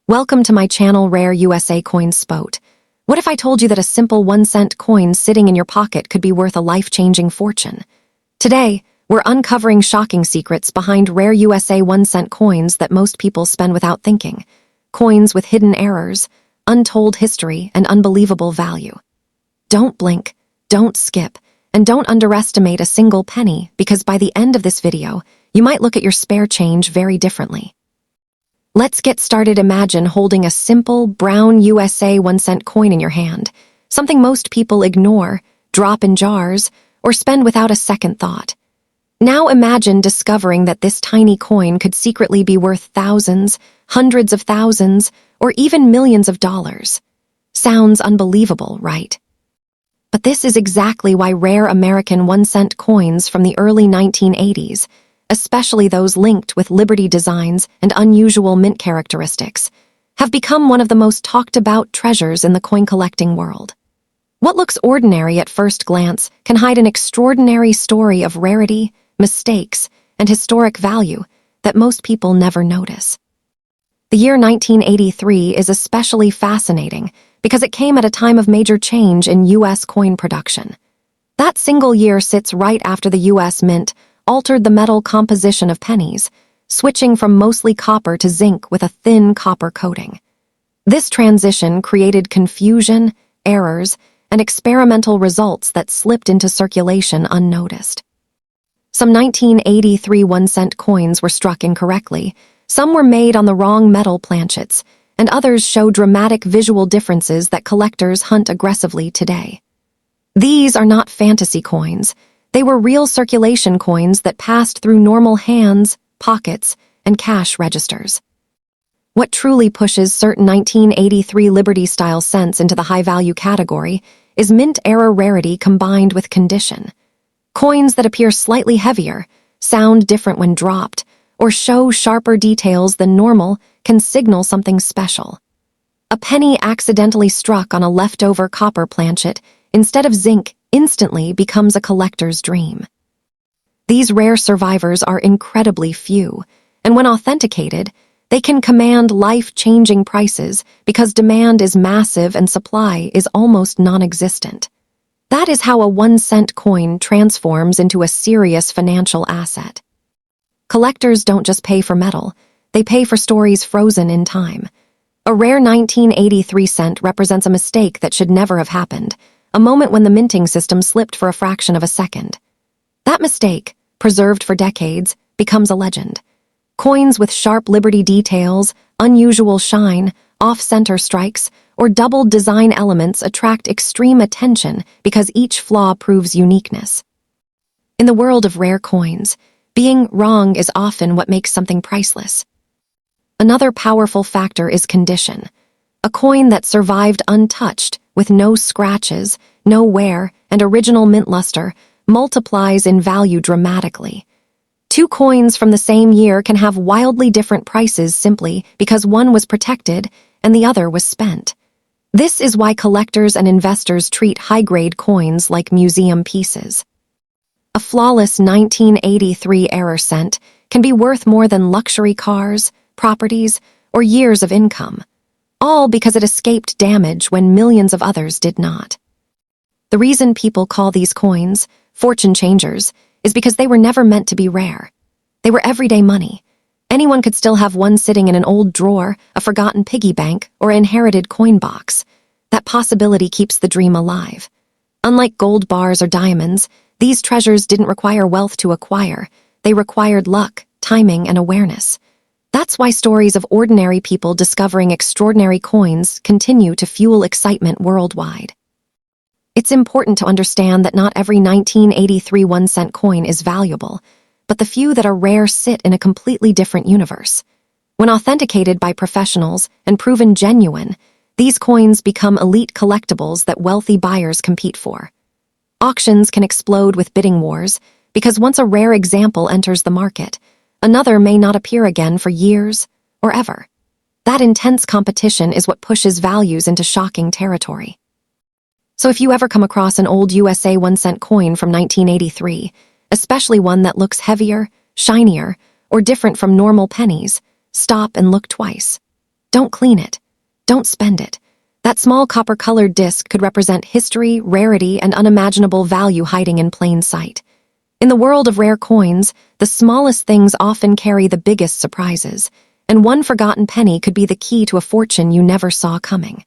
Welcome to my channel Rare USA Coins Spot. What if I told you that a simple 1-cent coin sitting in your pocket could be worth a life-changing fortune? Today, we're uncovering shocking secrets behind rare USA 1-cent coins that most people spend without thinking. Coins with hidden errors, untold history, and unbelievable value. Don't blink, don't skip, and don't underestimate a single penny, because by the end of this video, you might look at your spare change very differently. Let's get started. Imagine holding a simple, brown USA 1-cent coin in your hand, something most people ignore, drop in jars, or spend without a second thought. Now imagine discovering that this tiny coin could secretly be worth thousands, hundreds of thousands, or even millions of dollars. Sounds unbelievable, right? But this is exactly why rare American 1-cent coins from the early 1980s, especially those linked with Liberty designs and unusual mint characteristics, have become one of the most talked-about treasures in the coin-collecting world. What looks ordinary at first glance can hide an extraordinary story of rarity, mistakes, and historic value that most people never notice. The year 1983 is especially fascinating because it came at a time of major change in U.S. coin production. That single year sits right after the U.S. Mint altered the metal composition of pennies, switching from mostly copper to zinc with a thin copper coating. This transition created confusion, errors, and experimental results that slipped into circulation unnoticed. Some 1983 1-cent coins were struck incorrectly, some were made on the wrong metal planchets, and others show dramatic visual differences that collectors hunt aggressively today. These are not fantasy coins. They were real circulation coins that passed through normal hands, pockets, and cash registers. What truly pushes certain 1983 Liberty-style cents into the high-value category is mint-era rarity combined with condition. Coins that appear slightly heavier, sound different when dropped, or show sharper details than normal can signal something special. A penny accidentally struck on a leftover copper planchet instead of zinc instantly becomes a collector's dream. These rare survivors are incredibly few, and when authenticated, they can command life-changing prices because demand is massive and supply is almost non-existent. That is how a 1-cent coin transforms into a serious financial asset. Collectors don't just pay for metal, they pay for stories frozen in time. A rare 1983 cent represents a mistake that should never have happened, a moment when the minting system slipped for a fraction of a second. That mistake, preserved for decades, becomes a legend. Coins with sharp Liberty details, unusual shine, off-center strikes, or doubled design elements attract extreme attention because each flaw proves uniqueness. In the world of rare coins, being wrong is often what makes something priceless. Another powerful factor is condition. A coin that survived untouched, with no scratches, no wear, and original mint luster, multiplies in value dramatically. Two coins from the same year can have wildly different prices simply because one was protected and the other was spent. This is why collectors and investors treat high-grade coins like museum pieces. A flawless 1983 error cent can be worth more than luxury cars, properties, or years of income, all because it escaped damage when millions of others did not. The reason people call these coins fortune changers is because they were never meant to be rare. They were everyday money. Anyone could still have one sitting in an old drawer, a forgotten piggy bank, or an inherited coin box. That possibility keeps the dream alive. Unlike gold bars or diamonds, these treasures didn't require wealth to acquire. They required luck, timing, and awareness. That's why stories of ordinary people discovering extraordinary coins continue to fuel excitement worldwide. It's important to understand that not every 1983 1-cent coin is valuable, but the few that are rare sit in a completely different universe. When authenticated by professionals and proven genuine, these coins become elite collectibles that wealthy buyers compete for. Auctions can explode with bidding wars because once a rare example enters the market, another may not appear again for years or ever. That intense competition is what pushes values into shocking territory. So if you ever come across an old USA 1-cent coin from 1983, especially one that looks heavier, shinier, or different from normal pennies, stop and look twice. Don't clean it. Don't spend it. That small copper-colored disc could represent history, rarity, and unimaginable value hiding in plain sight. In the world of rare coins, the smallest things often carry the biggest surprises, and one forgotten penny could be the key to a fortune you never saw coming.